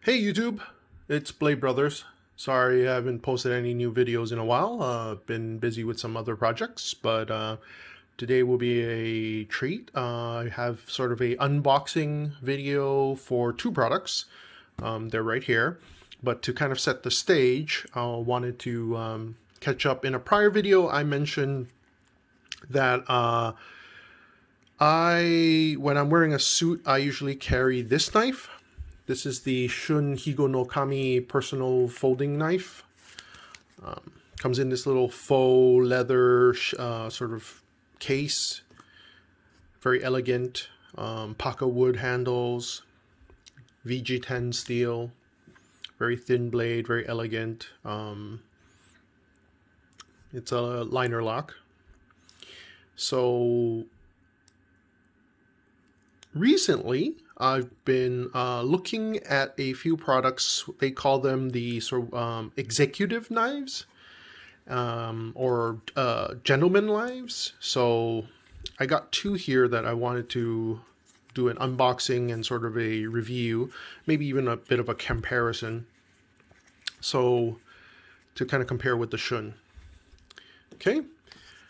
Hey YouTube, it's Blade Brothers. Sorry I haven't posted any new videos in a while. Been busy with some other projects, but today will be a treat. I have sort of a unboxing video for two products. They're right here. But to kind of set the stage, I wanted to catch up. In a prior video, I mentioned that when I'm wearing a suit, I usually carry this knife. This is the Shun Higo no Kami personal folding knife. Comes in this little faux leather sort of case. Very elegant. Paka wood handles. VG10 steel. Very thin blade, very elegant. It's a liner lock. So recently, I've been looking at a few products. They call them the sort of executive knives or gentleman knives. So I got two here that I wanted to do an unboxing and sort of a review, maybe even a bit of a comparison. So to kind of compare with the Shun. Okay,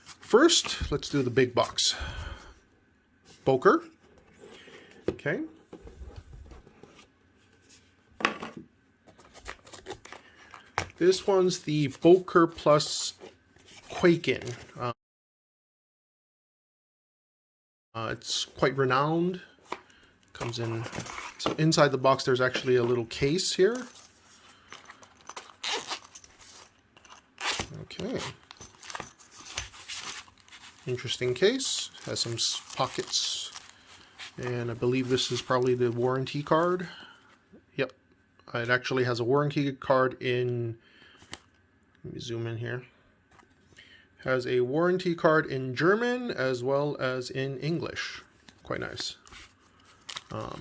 first let's do the big box. Boker. Okay. This one's the Boker plus Kwaiken. It's quite renowned. Comes in. So inside the box, there's actually a little case here. Okay. Interesting case. Has some pockets. And I believe this is probably the warranty card. Yep. It actually has a warranty card in... Let me zoom in here. Has a warranty card in German as well as in English. Quite nice. Oh,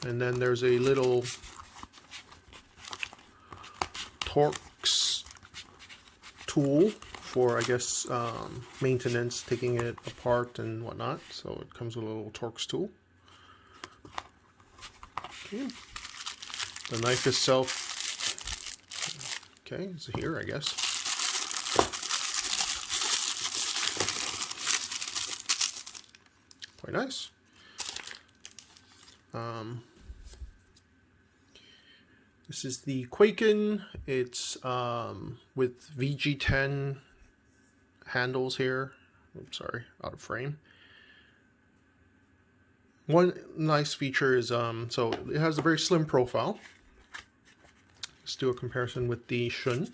and then there's a little Torx tool for, I guess, maintenance, taking it apart and whatnot. So it comes with a little Torx tool. Okay. The knife itself, okay, it's here, I guess. Quite nice. This is the Kwaiken. It's with VG10 handles here. Oops, sorry, out of frame. One nice feature is so it has a very slim profile. Let's do a comparison with the Shun.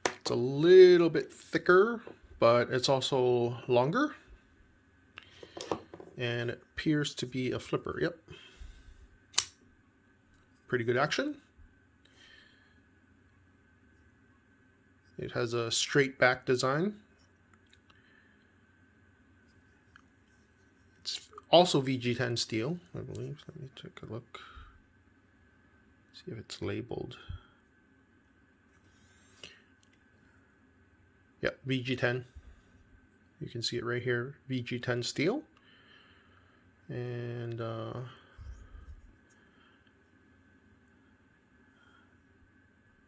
It's a little bit thicker, but it's also longer. And it appears to be a flipper. Yep. Pretty good action. It has a straight back design. It's also VG10 steel, I believe. Let me take a look. See if it's labeled. Yep, VG10. You can see it right here, VG10 steel. And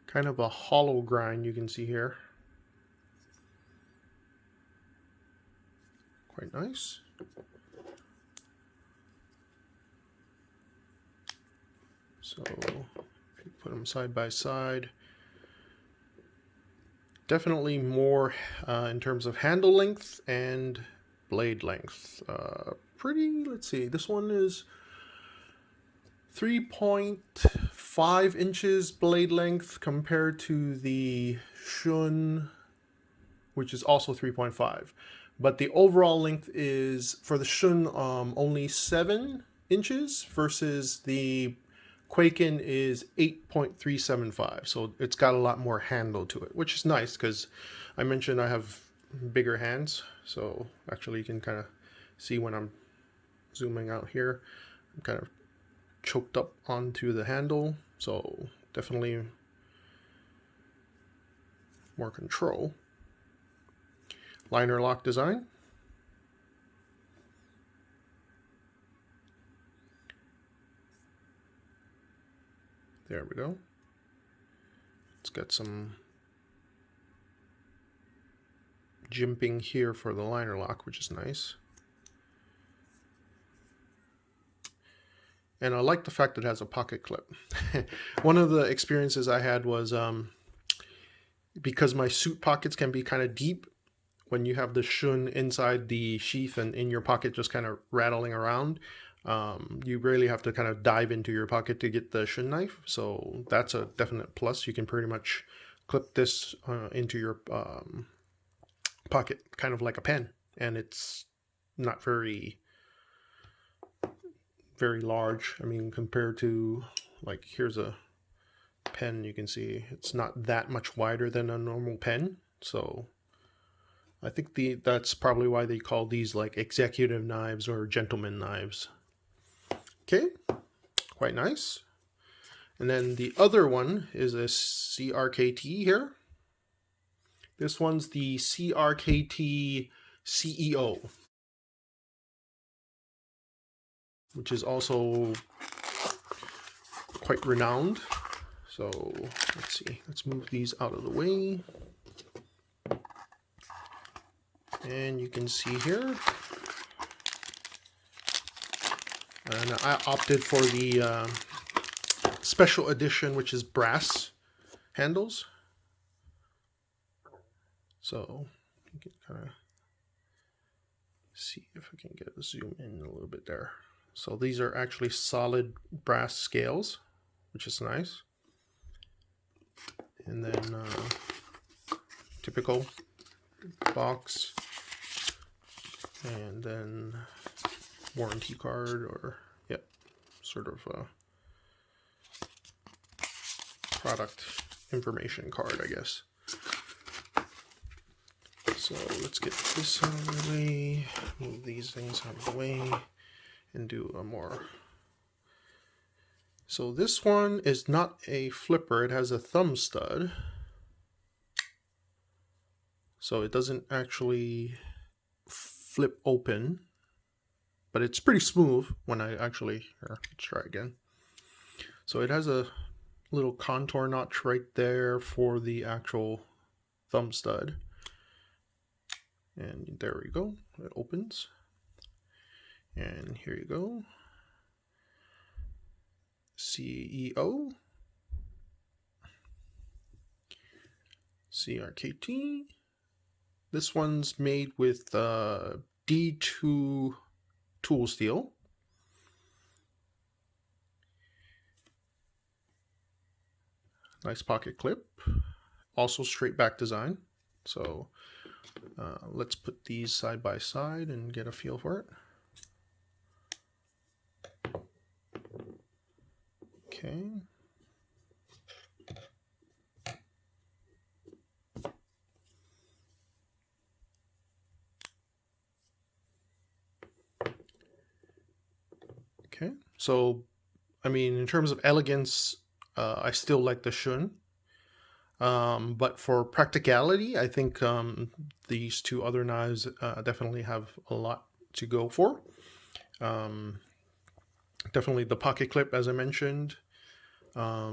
kind of a hollow grind you can see here. Quite nice. So if you put them side by side, definitely more in terms of handle length and blade length. Let's see, this one is 3.5 inches blade length compared to the Shun, which is also 3.5. But the overall length is, for the Shun, only 7 inches versus the Kwaiken is 8.375. So it's got a lot more handle to it, which is nice because I mentioned I have bigger hands. So actually you can kind of see when I'm zooming out here, I'm kind of choked up onto the handle. So definitely more control. Liner lock design. There we go. It's got some jimping here for the liner lock, which is nice. And I like the fact that it has a pocket clip. One of the experiences I had was because my suit pockets can be kind of deep, when you have the shun inside the sheath and in your pocket just kind of rattling around, you really have to kind of dive into your pocket to get the shun knife. So that's a definite plus. You can pretty much clip this into your pocket, kind of like a pen, and it's not very large. I mean, compared to, like, here's a pen, you can see it's not that much wider than a normal pen. So I think that's probably why they call these like executive knives or gentleman knives. Okay, quite nice. And then the other one is a CRKT here. This one's the CRKT CEO, which is also quite renowned. So let's see, let's move these out of the way. And you can see here, and I opted for the special edition, which is brass handles. So you can kind of see if I can get a zoom in a little bit there. So these are actually solid brass scales, which is nice. And then typical box, and then warranty card, or yep, sort of product information card, I guess. So let's get this out of the way, move these things out of the way, and do a more. So this one is not a flipper, it has a thumb stud. So it doesn't actually flip open, but it's pretty smooth when I actually, here, let's try again. So it has a little contour notch right there for the actual thumb stud. And there we go, it opens. And here you go. CEO, CRKT. This one's made with D2 tool steel. Nice pocket clip. Also straight back design. So let's put these side by side and get a feel for it. Okay. Okay, so I mean, in terms of elegance, I still like the shun, but for practicality, I think these two other knives definitely have a lot to go for. Definitely the pocket clip, as I mentioned. I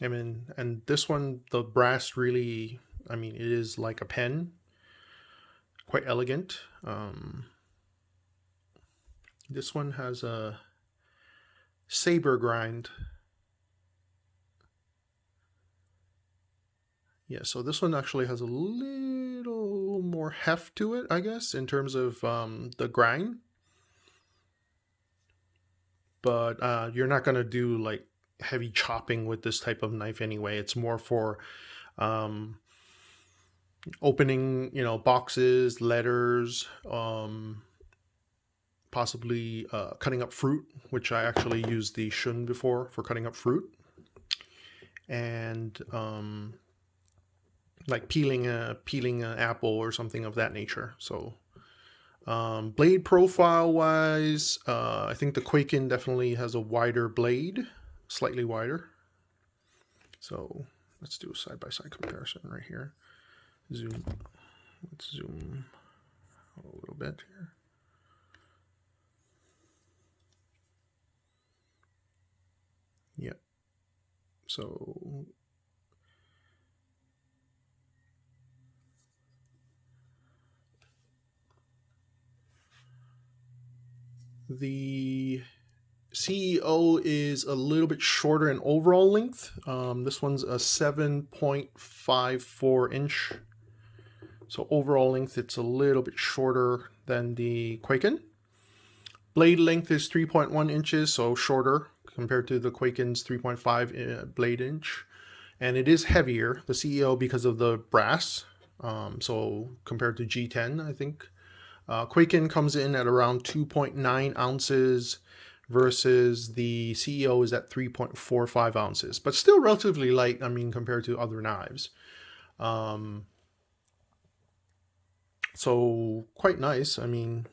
mean, and this one, the brass really, I mean, it is like a pen, quite elegant. This one has a saber grind. Yeah, so this one actually has a little more heft to it, I guess, in terms of the grind. But you're not going to do like heavy chopping with this type of knife anyway. It's more for opening, you know, boxes, letters, possibly cutting up fruit, which I actually used the shun before for cutting up fruit, and like peeling an apple or something of that nature. So blade profile wise, I think the Kwaiken definitely has a wider blade, slightly wider. So let's do a side-by-side comparison right here. Zoom. Let's zoom a little bit here. Yeah, So the CEO is a little bit shorter in overall length. This one's a 7.54 inch. So overall length, it's a little bit shorter than the Kwaiken. Blade length is 3.1 inches, so shorter compared to the Kwaiken's 3.5 blade inch. And it is heavier, the CEO, because of the brass. So compared to G10, I think. Kwaiken comes in at around 2.9 ounces versus the CEO is at 3.45 ounces, but still relatively light, I mean, compared to other knives. So quite nice, I mean.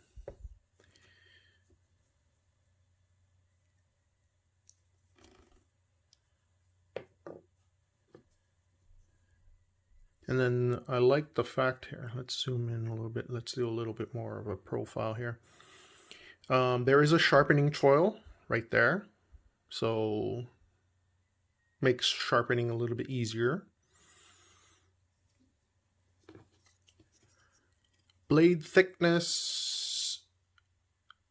And then I like the fact here, let's zoom in a little bit, let's do a little bit more of a profile here. There is a sharpening choil right there, so makes sharpening a little bit easier. Blade thickness,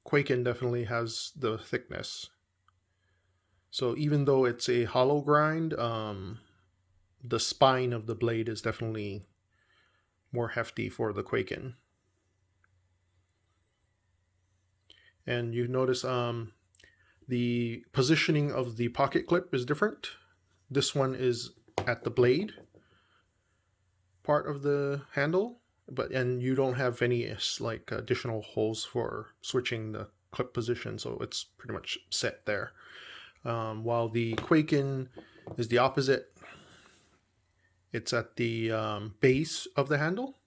Kwaiken definitely has the thickness. So even though it's a hollow grind, the spine of the blade is definitely more hefty for the Kwaiken. And you notice the positioning of the pocket clip is different. This one is at the blade part of the handle, and you don't have any like additional holes for switching the clip position, so it's pretty much set there. While the Kwaiken is the opposite. It's at the base of the handle.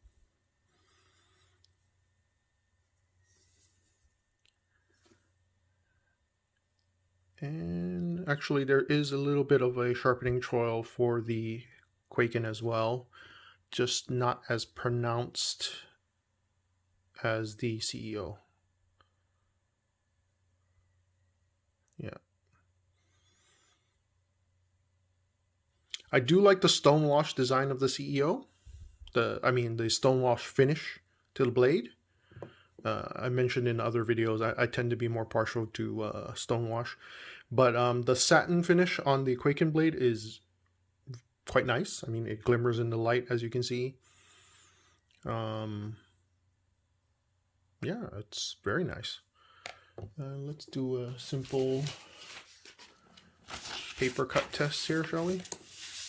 And actually there is a little bit of a sharpening choil for the Kwaiken as well, just not as pronounced as the CEO. Yeah. I do like the stonewash design of the CEO. The stonewash finish to the blade. I mentioned in other videos, I tend to be more partial to stonewash. But the satin finish on the Kwaiken blade is quite nice. I mean, it glimmers in the light, as you can see. Yeah, it's very nice. Let's do a simple paper cut test here, shall we?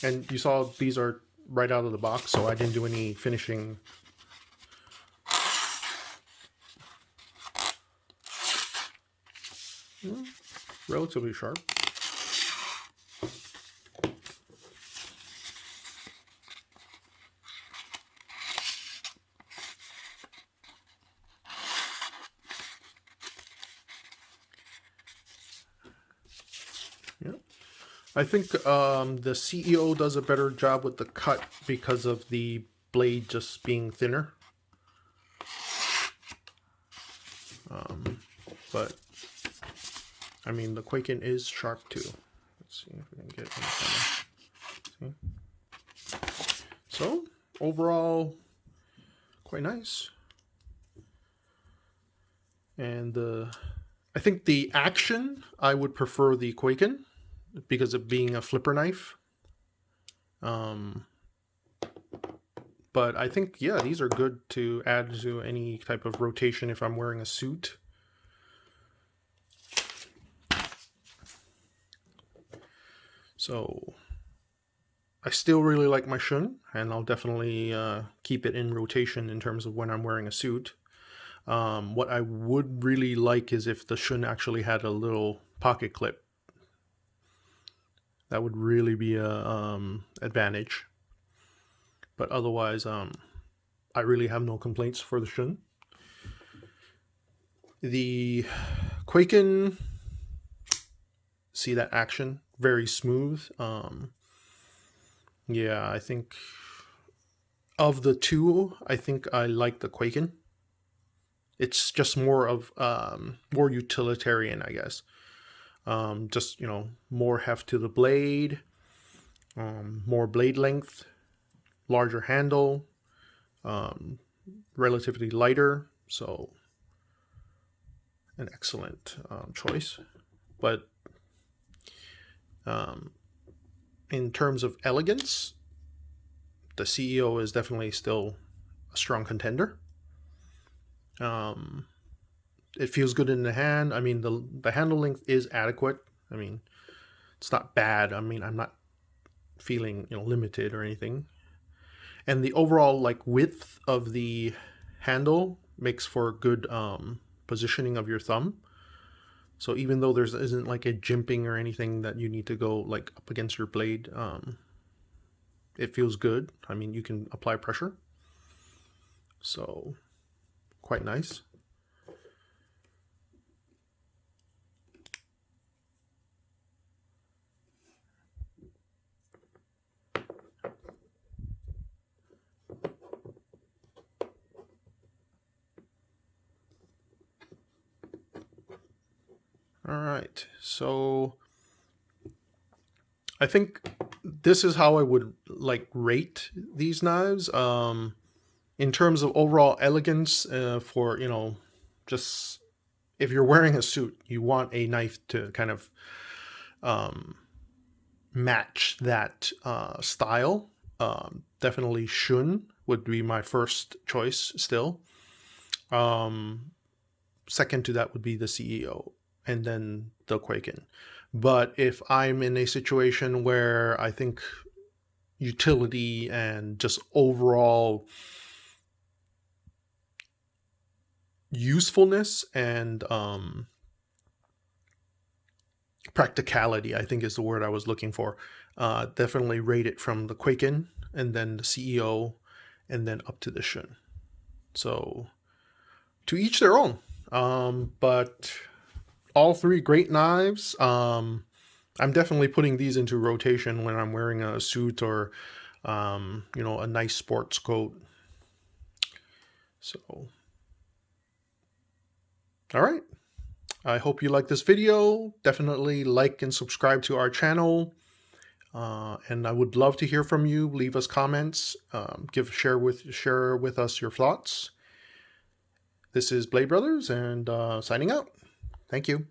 And you saw these are right out of the box, so I didn't do any finishing. Relatively sharp. Yeah. I think the CEO does a better job with the cut because of the blade just being thinner. But I mean, the Kwaiken is sharp too. Let's see if we can get it in the camera. See? So overall, quite nice. And I think the action, I would prefer the Kwaiken because of being a flipper knife. But I think, yeah, these are good to add to any type of rotation if I'm wearing a suit. So I still really like my shun, and I'll definitely keep it in rotation in terms of when I'm wearing a suit. What I would really like is if the shun actually had a little pocket clip. That would really be a advantage. But otherwise, I really have no complaints for the shun. The Kwaiken, see that action, very smooth. Yeah, I think of the two, I think I like the Kwaiken. It's just more of more utilitarian, I guess. Just, you know, more heft to the blade. more blade length, larger handle, relatively lighter, so an excellent choice. But in terms of elegance, the CEO is definitely still a strong contender. It feels good in the hand. I mean, the handle length is adequate. I mean, it's not bad. I mean, I'm not feeling, limited or anything. And the overall width of the handle makes for good positioning of your thumb. So even though there isn't a jimping or anything that you need to go up against your blade, it feels good. I mean, you can apply pressure. So quite nice. All right, so I think this is how I would rate these knives. In terms of overall elegance, for just if you're wearing a suit, you want a knife to kind of match that style. Definitely Shun would be my first choice still. Second to that would be the CEO, and then the Kwaiken. But if I'm in a situation where I think utility and just overall usefulness and practicality, I think is the word I was looking for, definitely rate it from the Kwaiken, and then the CEO, and then up to the Shun. So to each their own. But all three great knives. I'm definitely putting these into rotation when I'm wearing a suit or, a nice sports coat. So, all right. I hope you like this video. Definitely like and subscribe to our channel. And I would love to hear from you. Leave us comments. Share with us your thoughts. This is Blade Brothers, and signing out. Thank you.